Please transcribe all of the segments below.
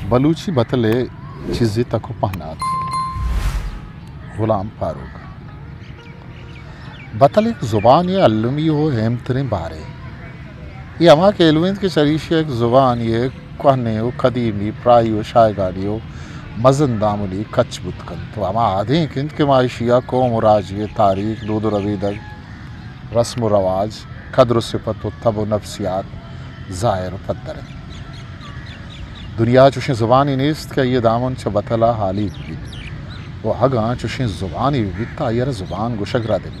बलूची बतले चीज़ी तक पहनात गुलाम फारूक बतल एक ज़ुबान ये अल्लमी हो हेमतने बारे ये अमा के एलवेंस के शरीश एक ज़ुबान ये कहने हो कदीमी प्राई हो शायगानी हो मजन दामुली कच बुतकन तो अमा आधे किंत के माशिया कौम राज ये तारीख दूध रवीदग रस्म व रवाज कद्र सिफत व तब नफ्सियात ज़ाहिर पत्तर दुनिया चुशे ज़ुबानी नेस्त का ये दामन च बतला हाली भी वो हगा चुशे ज़ुबानी वित्ता यार ज़ुबान गुशगरा दे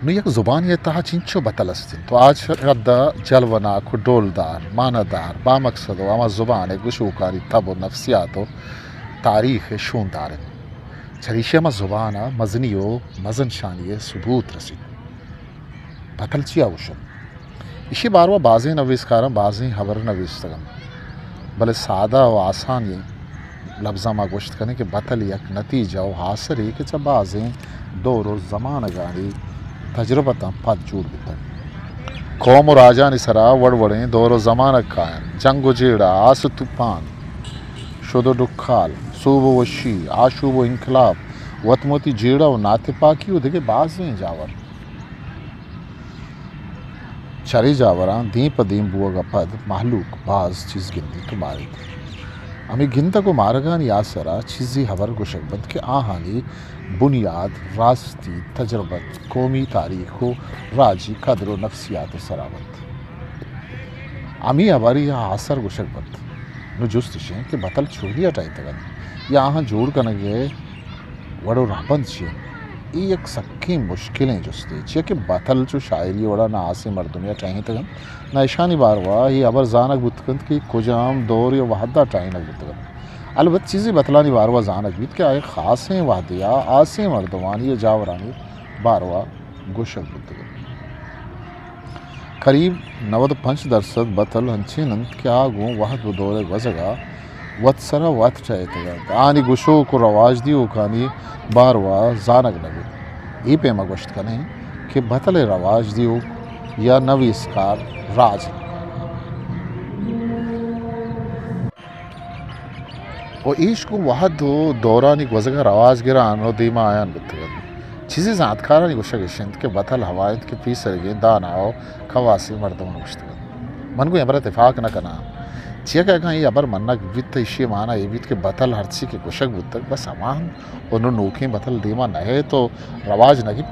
नु एक ज़ुबान ये तहा चिंचो बतलस्तिन तो आज रद्दा जलवना खुडोलदार मानदार बामकसद अमा ज़ुबान है गुशूकारी तब नफ्सियात तारीख़ शूनदार छरीशे अमा ज़ुबाना मजनियो मजन शानी सबूत रसी बतल चिया उशम इसी बारवा बाज़ें नवीसकारम बाज़ें हबर नवीस्तगम भले सादा व आसान ये लफ्ज़ा मा गोश्त करने के बतल यक नतीजा व हासर है कि जब बाज़ें दो रोज़ ज़मान गाड़ी तजुर्बता पद जूड़ बितर कौम और राजा निसरा वड़वड़ें दो रोज़ ज़मान कायम जंग जेड़ा आस तूफान शुदो डुखाल सूब वशी आशूब इनकलाब वतमोती जेड़ा व नातिपाकी व देखे बाज़ें जावर चरी जावरा दीप दीम बुआ पद महलूक बाज चीज़ गिनती तुम्हारी हमें गिनता को मारगान यासरा चीज़ी हबर गुशकबत के आहानी बुनियाद रास्ती तजर्बत कौमी तारीख हो राजी कदर नफ्सियात सरावत अमी हमारी यह आसर गुशकबत नु जुस्तिशें कि बतल छोड़िया टाई तगन या आहाँ जोड़ कनगे वड़ो राबंद छे एक सक्की मुश्किलें जुस्ते छे कि बतल चो शायरी वड़ा ना आसे मर्दुनिया टाइम तगन ना ईशानी बार हुआ ये अबर जानक बुतकंत की कुजाम दौर या वहदा टाइनक बुतकन अलबत् चीज़ें बतलानी बार हुआ जानक बीत के आए ख़ासें वादिया आसे मर्दवानी या जावरानी बार हुआ गुशक बुतकन करीब 95% बतल हंचे नंत के आगों वहद दौर वजगा वत्सरा वत चाहे तगन आनी गुशो को रवाज दी उकानी बारवा जानक नबी ये पेमा गोश्त कने कि बतले रवाज दियो या नवीस्कार राज और इश्क वहद दौरानी वजगा रवाज गिरा आनो दीमा आयान बुतगन चीज़ें ज़ातकारानी गुशगिशंत के बतल हवायत के पी सरगे दानाओ खवासी मर्दमन गुश्तगन मन को यबर इत्तेफाक न कना चिया क्या ये अबर मन्नक वित्त इश्य माना ये वित्त के बतल हर्ची के कुशक बुतक बस अमान और नोखे बतल देमा नहे तो रवाज नगी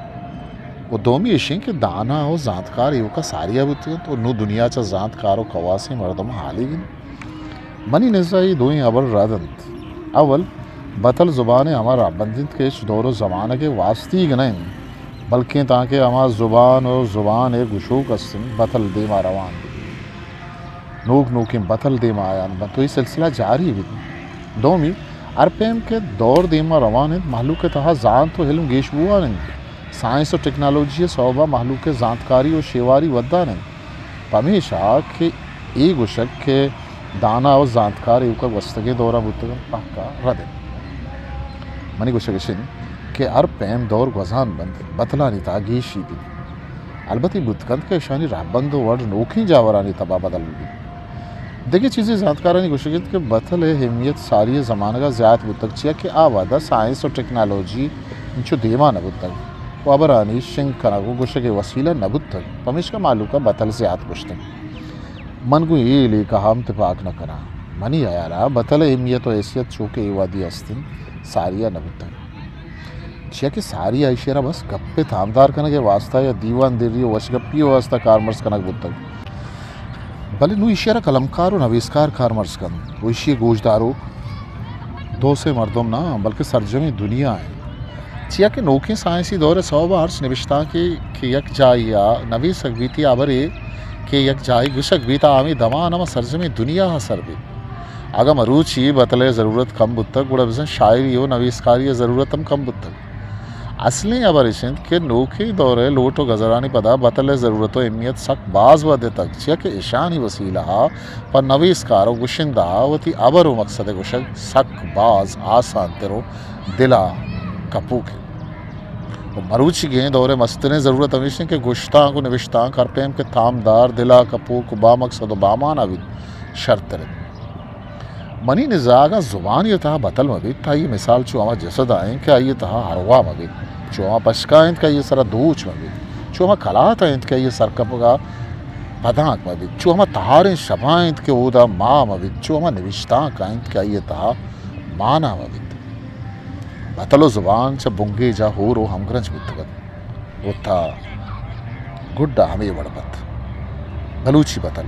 वो दोमी इश्य के दाना हो ज़ातकार यो का सारिया बुतक तो नो दुनिया चा ज़ातकार और कवासी मर्दम हाली गिन मनी निज़ाई दोई अबर रादंत अवल बतल ज़ुबान हमारा बंदित के दौर ज़माना के वास्ती गनैन बल्कि ताकि हमार ज़ुबान और ज़ुबान एक गुशूक अस्तिन बतल देमा रवान नूक नूक बतल देमा आया तो ये सिलसिला जारी भी दोमी अरपेम के दौर देमा रवान है महलूक के तहा जान तो हिलम गेशबुआ नहीं साइंस और टेक्नोलॉजी सौबा महलूक के जानकारी और शेवारी वद्दा नहीं हमेशा के एक गुशक के दाना और जानकार युका वस्तगे दौरा बुतगन पक्का रदे मनी गुशगिशन के अरपेम दौर गजान बंद बतला निता गेशी भी अलबत्ती बुतकंत के शानी राबंद वर्ड नोखी जावरानी तबा बदल भी देखिए चीज़ें ज़ातकारानी गुशगित के बतल हिमियत सारी ज़माना का ज़्यादा बुतक चिया कि आवादा साइंस और टेक्नोलॉजी जो देमा न बुतक वो अबरानी शिंग कना को गुश के वसीला न बुतक पमिश का मालू का बतल ज़्यादा गुश्तक मन को ये ले कहा हम तिपाक न करा मनी आया रहा बतल हिमियत और हैसियत चूके वादी अस्तिन सारिया न बुतक चिया कि सारी आइशेरा बस गप्पे थामदार कना के वास्ता या दीवान दिरी वशगप्पी वास्ता कारमर्स कनक बुतक भले नु इशारा कलमकार और नवीस्कार कारमर्स कन वो इशी गोजदारो दो से मर्दम ना बल्कि सरजमी दुनिया है चिया के नोके साइंसी दौर सौबा अर्श निविश्ता के यक जाइया नवी सकबीती आबरे के यक जाई गुशक बीता आमी दमा नमा सरजमी दुनिया हसर भी आगा मरूची बतले ज़रूरत कम बुतक गुड़ा बिजन शायरी हो नवीस्कारी ज़रूरत हम कम बुतक असली अबरिशंत के नोखे दौरे लोटो गजरानी पदा बतले ज़रूरत अहमियत सक बाज वदे तक चिया के ईशानी वसीला पर नवीस्कारो गुशिंदा वती अबर मकसद गुशक सक बाज आसान तेरो दिला कपू के मरूची गें दौरे मस्तने ज़रूरत हमेशा के गुश्ता को निविश्ता करपेम के थामदार दिला कपू को बा मकसद बामान अविद शर्त मनी निजागा ज़ुबान ये तहा बतल मबीत था ये मिसाल चुआ जसद आएँ क्या ये तहा हरवा मबीत चुआ पशकायंत का ये सरा दूच मबीत चुआ कलात आयंत का ये सरकपगा पदाक मबीत चुआ तहारे शबायंत के उदा माँ मबीत चुआ निविश्ता कायंत क्या ये तहा माना मबीत बतलो ज़ुबान च बुंगे जा हो रो हमग्रंज बितगत उता गुड्डा हमें बड़बत बलूची बतल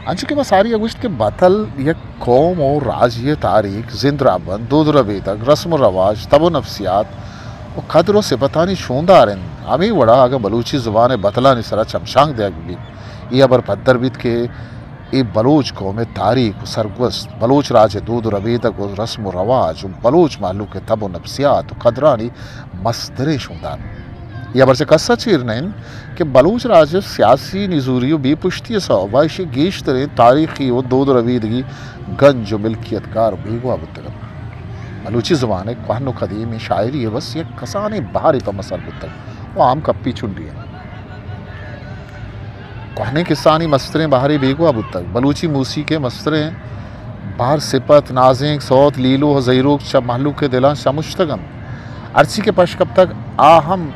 अंचु के बाद सारी अगुश्त के बतल यह कौम और राज तारीख जिंदराबंद दूधरबी तक रस्म व रवाज तब नफ्सियात और कदरों से बतानी शोंदार हमें वड़ा अगर बलूची ज़ुबान बतला निसरा चमशांग दे भी ये अबर पद्दर बीत के ये बलूच कौम तारीख सरगस्त बलूच राज दूध रबी तक रस्म व रवाज बलूच मालू के तब नफ्सियात कदरानी मस्तरे शोंदार या बरसे कस्सा चीरनैन कि बलूच राज सियासी निजूरी बी पुश्ती सवाइश गेश तरे तारीखी व दूध रवीदगी गंज मिल्कियतकार बेगवा बुतगन बलूची ज़ुबान कहनो कदीम शायरी है बस ये कसाने बाहरी पर मसल बुतग वो आम कप्पी चुंडी है कहने किसानी मस्तरें बाहरी बेगवा बुतग बलूची मूसी के मस्तरें बाहर सिपत नाजिक सौत लीलो ज़ैरूक शब महलू के दिला शमुश्तगन अर्ची के पश कब तक आहम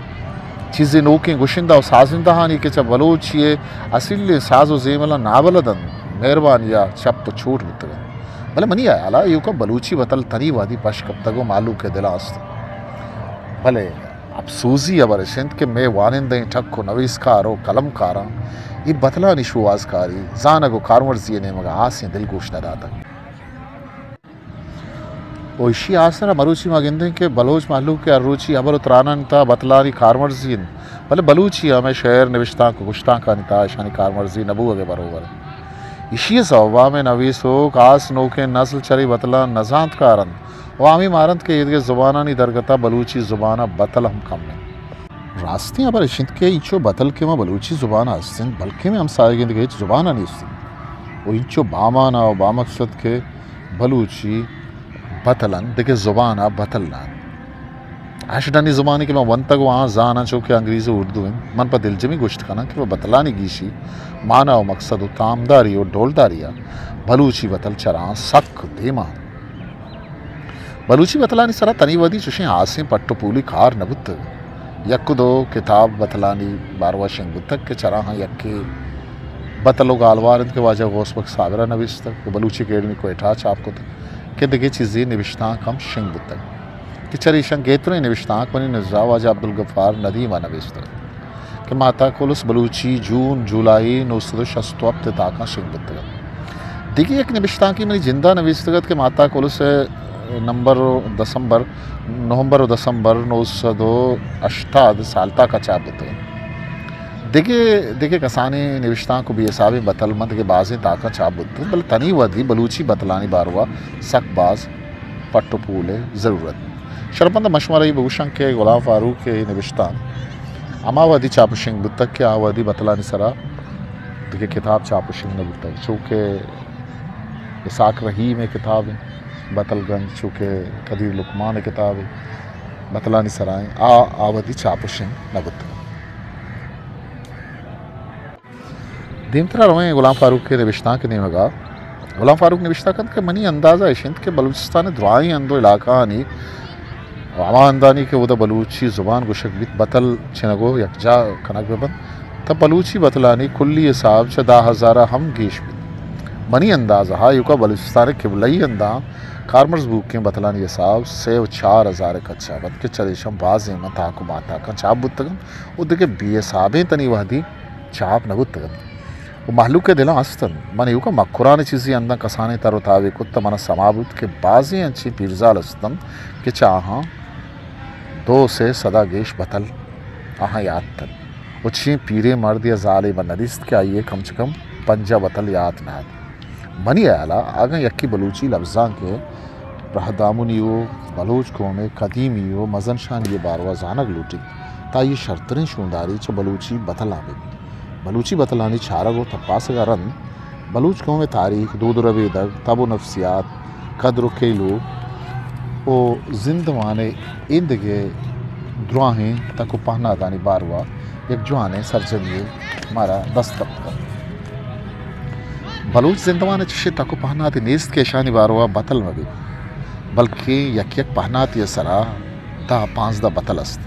चीज़ें नोकें गुशिंदा और साजिंदा हानी के चब बलूच ये असिल साजो जेमला नावलदन मेहरबान या चप तो छोट बुतगन भले मनी आया यू का बलूची बतल तनी वादी पश कब तक वो मालू के दिला भले अफसूजी अबर शिंद के मैं वानिंदे ठक्को नवीसकारो कलमकारा ये बतला निशुआजकारी जानगो कारमर्जी ने मगा आस दिल गोश न दाता ओशी आसरा मरूची मगिंदे के बलोच मालू के अरुची अबर उतरानन ता बतलानी कारमर्जी भले बलूची हमें शहर निविश्ता को गुश्ता का निताशानी कारमर्जी नबू के बरोबर इशी सवा में नवीसो कास नोके नस्ल चरी बतला नजात कारन वामी मारंत के ईद ज़ुबाना नी दरगता बलूची ज़ुबाना बतल हम कम में रास्ते अबर इशिंद के इंचो बतल के मां बलूची ज़ुबाना हस्तिन बल्कि में हम सागिंद के ज़ुबाना नहीं हस्तिन वो इंचो बामाना और बामकसद के बलूची बतलन देखे ज़ुबाना बतलना आशडानी ज़ुबानी के मैं वन तक वहाँ जाना चो के अंग्रेज़ी उर्दू में मन पर दिलजमी गोश्त खाना कि वह बतलानी गीशी माना और मकसद तामदारी और ढोलदारिया बलूची बतल चरा सक देमा बलूची बतलानी सरा तनीवदी चुशे आसें पट्टपूली कार नबुत यक दो किताब बतलानी बारवा शिंग बुतक के चरा हाँ यक्के बतलो गालवार के वाजा गोस्बक सागरा नविश तक बलूची अकेडमी को एठा चाप को तक के दगे चीज़ें निविश्ता कम शिंग बुतक कि चरी शंकेतरे निविश्ताक बनी नजा वाजा अब्दुल गफ्फार नदीमा नविश तक कि माता कोलस बलूची जून जुलाई 1960 ताका शिंग बुतक देखिए एक निविश्ता की मेरी जिंदा नविश तक के माता कोलस नवंबर दिसंबर 1908 साल तक चाप बुतक देखिए कसानी निविश्ता को भी हिसाब बतल मत के बाज़ ताका चाप बुत बल तनी वदी बलूची बतलानी बारवा सकबाज पट्टपूले ज़रूरत शरपंद मशवरा भूषण के गुलाम फारूक के निविश्ता अमावदी चापशिंग बुतक के आवदी बतलानी सरा देखिए किताब चापशिंग न बुतक चूँकि इसाक रही में किताब है बतलगंज चूँकि कदीर लुकमान किताब है बतलानी सराएँ आवदी चापशिंग न बुतक दीमतरा रोए गुलाम फारूक के निविश्ता के नहीं होगा गुलाम फारूक निविश्ता के मनी अंदाज़ा इशिंद के बलूचिस्तान दुआई अंदो इलाका नहीं आमा अंदानी के उदा बलूची ज़ुबान गुशक बित बतल छिनगो यकजा कनक बेबन तब बलूची बतलानी कुल्ली हिसाब से 10,000 हम गेश बित मनी अंदाज़ा हा युका बलूचिस्तान किबलई अंदा कारमर्स बुक के बतलानी हिसाब से 4,000 कच्चा बत के चरेशम बाज़ मत आको माता का चाप बुतगन उद के बी हिसाबें तनी वहदी चाप न बुतगन वो महलूक के दिला अस्तन मन युका मकुरान चीज़ी अंदा कसाने तरोतावे कुत्त मन समाबुत के बाज़ी अंची पीरजाल अस्तन के चाहा 2 से सदा गेश बतल आहाँ याद तल उच्छी पीरे मर्द या जाले नदिस्त के आइए कम से कम पंजा बतल याद नाद मनी आला आगा यक्की बलूची लफ्ज़ा के रहदामुनियो बलूच को में कदीमियो मजन शान ये बारवा जानक लूटी ता ये शर्तरें शूंदारी च बलूची बतल आवे बलूची बतलानी छारा गो तपास का रन बलूच को में तारीख दूध रवेदक तबो नफ्सियात कद्र केलो ओ जिंदवाने इंदगे द्रुआहें तक पहना दानी बारवा एक जुआने सरजमिए मारा दस्तक कर बलूच जिंदवान चशे तको पहनाती नेस्त के शानी बारवा बतल में भी बल्कि यक यक पहनाती सरा दा 5 बतल अस्त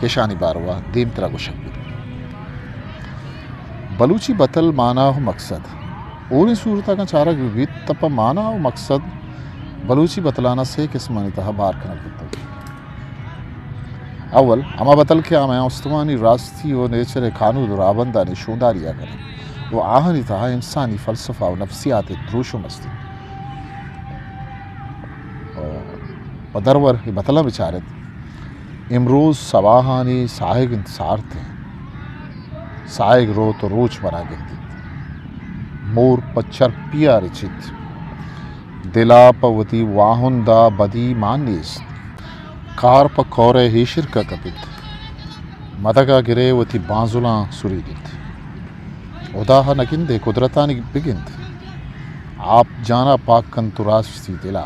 के शानी बारवा दीम तरह को शक बलूची बतल माना हो मकसद और सूरत का चारा विविध तप माना हो मकसद बलूची बतलाना से किस्मानी तह बार करना अव्वल अमा बतल के आम उस्तमानी रास्ती और नेचर कानून राबंदा ने शोदारिया करें वो आहनी तहा इंसानी फ़लसफ़ा और नफ्सियात द्रोशो मस्ती पदरवर बतला बिचारत इमरोज़ सवाहानी साहिग इंतसार थे साहिग रो तो रोज मरा गिंदी मोर पच्चर पिया रिचित दिला पवती वाहुंदा बदी मानिस कार प कौरे हेशिर का कपित मदगा गिरे वती बाजुला सुरी गित उदाह नगिंदे कुदरतानी बिगिंद आप जाना पाक कन तुरास्ती दिला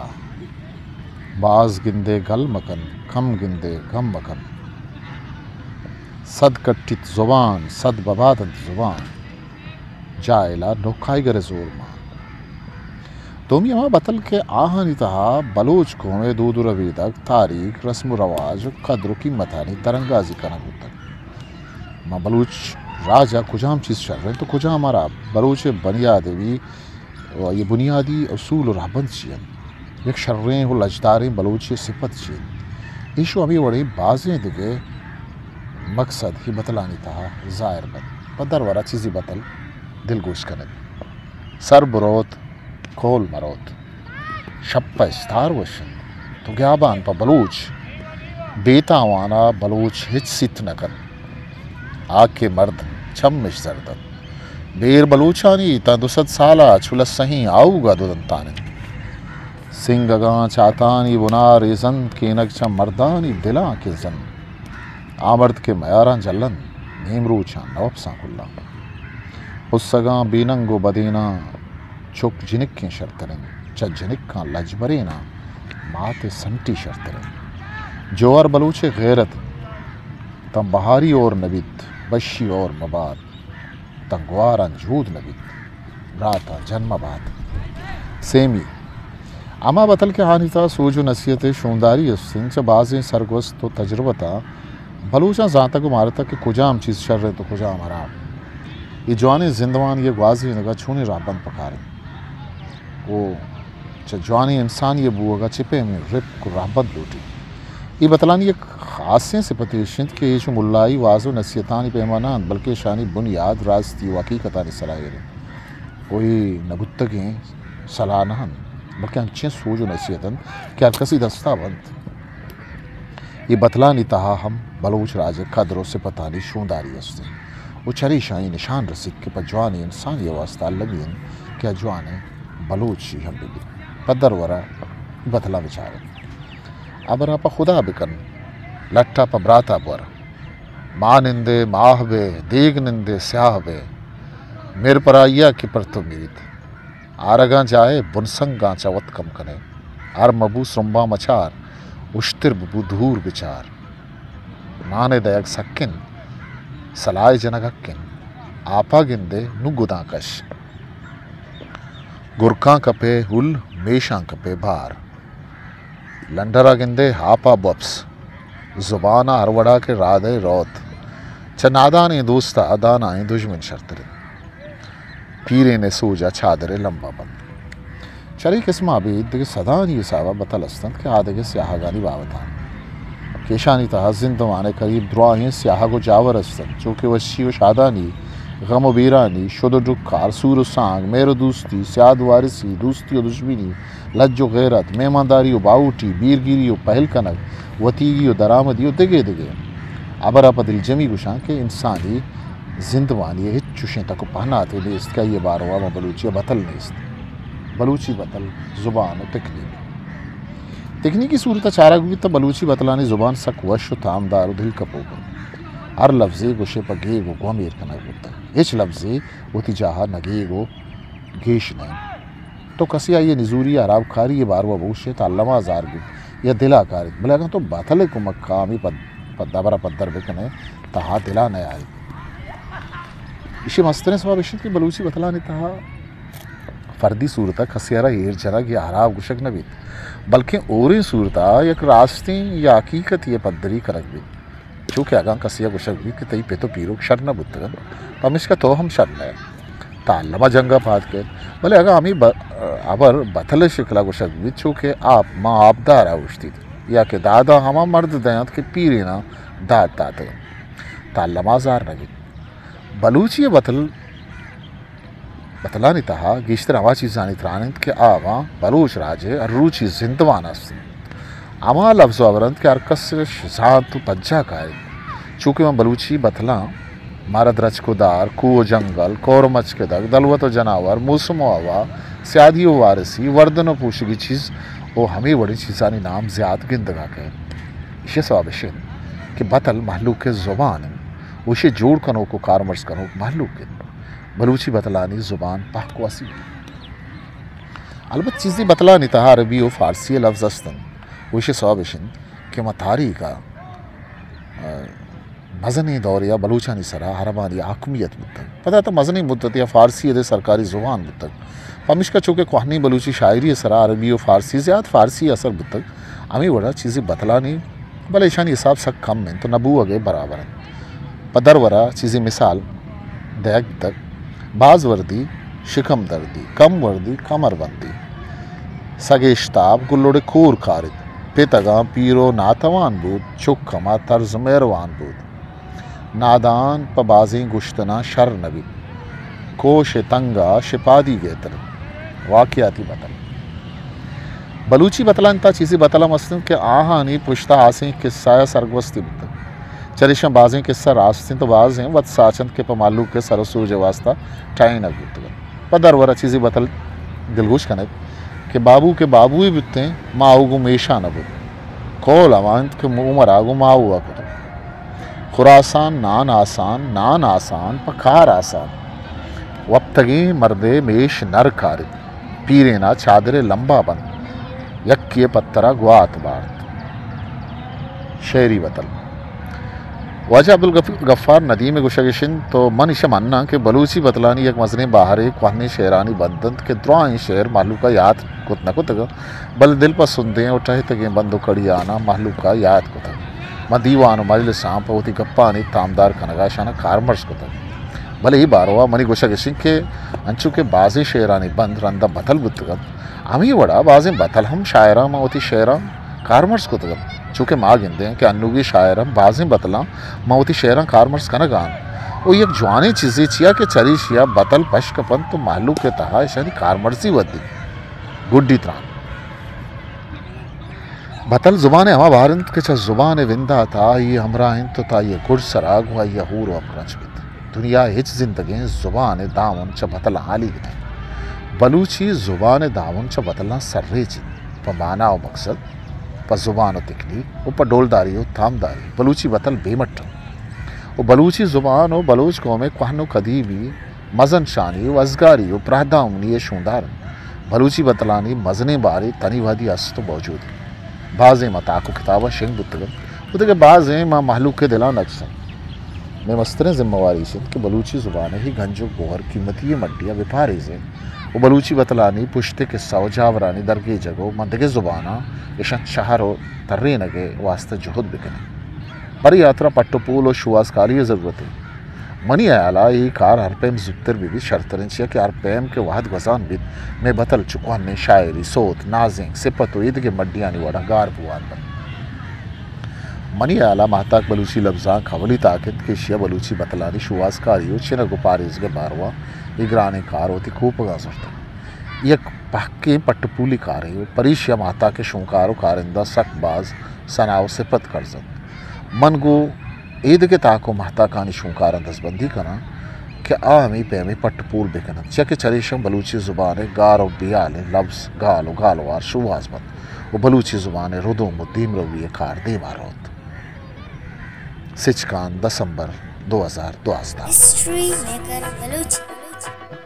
बाज गिंदे गल मकन कम गिंदे गम मकन सद कट्टित जुबान सद बबादत जुबान जायला नोखाई गरे जोर मां तुम यहाँ बतल के आहनी तहा बलोच को में दूध रवी तक तारीख रस्म रवाज कद्र की मतानी तरंगाजी करना होता माँ बलूच राजा कुजाम चीज़ चल रहे तो कुजा हमारा बलूच बुनियादी ये बुनियादी असूल और हबंद चीन एक शर्रें हो लजदारें बलूच सिफत चीन ईशो अभी बड़ी बाजें दिखे मकसद ही बतलानी तहा ज़ाहिर बन पदर वरा चीज़ी बतल दिल गोश कने सर बरोत खोल मरोत शप्पा स्तार वशन तो ग्याबान पा बलूच बेतावाना बलूच हिच सित नकन आग के मर्द छम्मिश जरदन बेर बलूचानी ता 200 साला छुल सही आऊगा दुदंताने सिंगगा चातानी बुना रेजन केनक छ मर्दानी दिला के जन आमर्द के मयारा जलन नीमरूचा नवपसा खुल्ला उस्सगा बीनंगो बदीना चुप जिनिक के शर्तरन च जिनिक का लजबरेना माते संटी शर्तरन जोर बलूचे गैरत तम बहारी और नबित बशी और मबाद तंगवार अंजूद नबित राता जन्मबाद सेमी अमा बतल के हानिता सूजो नसीहत शोंदारी सिंच बाजें सरगोस्त तो तजुर्बता बलूचा जाता को मारता कि कुजाम चीज़ शर रहे तो कुजा हमारा ये जवानी जिंदवान ये ग्वाजी नगा छूने राबन पकारे वो जवानी इंसान ये बुआगा चिपे में रिप को राबत लूटी ये बतलानी एक खासियत से पतिशिंत के ये मुल्लाई वाजो नसीहतानी पैमाना बल्कि शानी बुनियाद रास्ती हकीकतानी सलाह कोई नगुत्तगे सलाह नहन बल्कि अच्छे सोजो नसीहतन क्या कसी दस्ता बंद ये बतलानी तहा हम बलूच राज कदरों से पतानी शोंदारी हस्ते वो चरी शाही निशान रसिक के पर जवानी इंसान ये वास्ता लगीन क्या जवाने बलूची हम भी पदर वरा बतला विचार अब आप खुदा बिकन लट्टा पबराता बर माँ निंदे माह बे देग निंदे स्याह बे मेर पराइया की पर तो मीत आरगा जाए बुनसंगा चवत कम कने आर मबू सुम्बा मचार उश्तिर बबू धूर विचार नाने दयक सक्किन सलाय जनक हक्किन आपा गिंदे नुगुदाकश गुरका कपे हुल मेशा कपे बार लंडरा गिंदे हापा बप्स जुबाना अरवड़ा के राधे रौत चनादाने दोस्ता अदानाए दुश्मन शर्तरे पीरे ने सूजा छादरे लंबा बंद चरी किस्मा भी दिगे सदानी सावा बतलस्तन के आदे स्याह गानी बावता केशानी तहा जिंदवाने करीब द्रुआहें स्याह को जावर अस्तन चूँकि वशी व शादानी गम बीरानी शुद्ध डुक्कार सूर सांग मेरो दोस्ती स्याद वारिसी दोस्ती और दुश्मनी लज्जो गैरत मेहमानदारी बाऊटी बीरगिरी पहल कनक वतीगी दरामदी दिगे दिगे अबर आप दिल जमी गुशां के इंसानी जिंदवानी हिचुशें तक पहनाते नेस्त का ये बारवा बलूची बतल नेस्त बलूची बतल ज़ुबान तकनीकी सूरत चारा गुई तो बलूची बतलानी ज़ुबान सक वश तामदार दिल कपोगन हर लफ्ज़े गुशे पर गे गो अमीर का नगुता इच लफ्ज़े वो तिजाहा नगे गो गेश नहीं तो कसिया ये निजूरी अराब खारी ये बारवा बूशे ताल्लमा जार गु या दिला कारी बोले तो बतले को मक्कामी पद्दाबरा पद्दर बेकने तहा दिला नया आई इसी मस्तने सवा विषय की बलूची बतलानी तहा फर्दी सूरत खसियारा एर जरा की आराब गुशक नबी बल्कि ओरी सूरत एक रास्ती या हकीकत ये पद्धरी करक भी चूँकि आगा कसिया गुशक भी कि तई पे तो पीरो शर न बुतगन पमिश का तो हम शर न तालमा जंगा पात के भले अगर हमी अबर बथले शिकला गुशक भी चूँकि आप माँ आपदार आवश्ती या के दादा हमा मर्द दयात के पीरे ना दाद दाद तालमा जार नगी बलूची बतलानी तहा गिश्तर आवाची जानी त्रानित के आवा बलूच राजे अर्रूची जिंदवान अस्त आमा लफ्ज़ आवरंत के अरकस जात पज्जा का चूँकि मैं बलूची बतला मारद रचकुदार कुओ जंगल कौरमच के दग दलवत जनावर मौसम आवा स्यादी वारसी वर्दन पूछगी चीज़ वो हमें बड़ी चीज़ानी नाम ज़्यादा गिंदगा के इसे स्वाबिशन कि बतल महलूक के ज़ुबान उसे जोड़ कनो को कारमर्स कनो महलूक के बलूची बतलानी ज़ुबान पाकवासी अलबत् चीज़ी बतलानी तहा अरबी और फ़ारसी लफ्ज़ अस्तन उसे स्वाबिशन कि मतारी का मज़नी दौर या बलूचानी सरा हरबानी आकमियत मुद्दत पता था मज़नी मुद्दत या फ़ारसी दे सरकारी ज़ुबान मुद्दत पमिश का चूँकि कोहनी बलूची शायरी सरा अरबी और फ़ारसी ज़्यादा फ़ारसी असर मुद्दत हमें बड़ा चीज़ी बतलानी भले शानी हिसाब से कम में तो नबू अगे बराबर है पदर वरा चीज़ी मिसाल दैग तक बाज वर्दी शिकम दर्दी कम वर्दी कमर बंदी सगेश्ताब गुल्लोड़े खूर खारिद पेतगा पीरो नातवान बूद चुक कमा तर्ज मेहरवान बूद नादान पबाजी गुश्तना शर नबी कोश तंगा शिपादी गेतर वाक़याती बतल बलूची बतलानता चीज़ी बतला मस्तन के आहानी पुश्ता आसें किस्सा सरगवस्ती बतल चरिशा बाजें किस्सा रास्ते तो बाज हैं वत साचंद के पमालू के सरसूज वास्ता टाइन अगुत पदर वरा चीज़ी बतल दिलगुश कनक कि बाबू के बाबू ही बितते माऊ गु मेशा न बुत कौल अवांत के उमर आगु माऊ हुआ कुत खुरासान नान आसान पखार आसान वक्तगी मर्दे मेश नर कार पीरे ना चादरे लंबा बन यक्के पत्तरा गुआत बात शेरी बतल वाजा अब्दुल गफ्फार नदी में गुशगिशन तो मन इशा मानना कि बलूची बतलानी एक मजने बाहर क्वानी शेरानी बंदंत के द्रोआई शेर मालू का याद कुत न कुत बल दिल पर सुनते हैं उठाए तक बंदो कड़ी आना मालू का याद कुत म दीवानो मजल सांप होती गप्पानी तामदार कनगाशाना कारमर्स कुत भले ही बारवा मनी गुशगिशन के अंचु के बाजी शेरानी बंद रंदा बतल बुतगत हमी वड़ा बाजें बतल हम शायरा होती शेरा कारमर्स कुत चूँकि माँ गिंदे हैं कि अन्नुगी शायरा बाजें बतला मऊती शेरा कारमर्स कना गान वो एक जवानी चीज़ें चिया के चरीशिया बतल पशकपन तो मालू के तहा शानी कारमर्सी वद्दी गुड्डी त्रान बतल जुबान हमा भारत के चा जुबान विंदा था ये हमरा हिंद तो था ये गुड़ सराग हुआ ये हूर अपरच दुनिया हिच जिंदगी जुबान दामन च बतल हाली गिते बलूची जुबान दामन च बतलना सर्रे चित प माना और मकसद प जुबान तिकली वो प डोलदारी हो थामदारी बलूची बतल बेमट वो बलूची जुबान हो बलूच कौमे कहनो कदीबी मजन शानी वजगारी हो प्रादा उमनी शूंदार बलूची बतलानी मजने बारी तनी वादी अस्त मौजूद बाज़े मताको किताबा शेंग बुतगन उतके बाज़े माँ महलूक के दिला नक्शा मैं मस्तरे जिम्मेवारी से कि बलूची ज़ुबान ही गंजो गोहर कीमती मड्डिया व्यापारी से वो बलूची बतलानी पुश्ते के सौजावरानी दरगे जगो मंदगे ज़ुबाना यशन शहर हो तर्रे नगे वास्ते जुहद बिकने बड़ी यात्रा पट्टोपूल और शुआस काली ज़रूरत है मनी आला ये कार हरपेम जुत्तर भी शर्तरंचिया के हरपेम के वाहद गजान भी मैं बतल चुका ने शायरी सोत नाजिंग सिपत ईद के मड्डियानी वाड़ा गार बुआन बन मनी आला महताक बलूची लफ्जा खवली ताकत के शिया बलूची बतलानी शुआस कारी चिन गुपारिज के बारवा इगरानी कार होती खूब गाजरता एक पक्के पट्टपूली कार है परीशिया महता के शुंकारो कारिंदा सकबाज सनाव सिपत करजत मन गो ईद के ताको महता कानी शुंकार दसबंदी कना कि आमी पैमी पट्टपूल बेकना चके चरीशम बलूची ज़ुबान गार और बियाल लफ्ज़ गालो गालोवार शुवास बंद वो बलूची ज़ुबान रुदो मुद्दीम रवी कार दे मारोत सिचकान दिसंबर 2012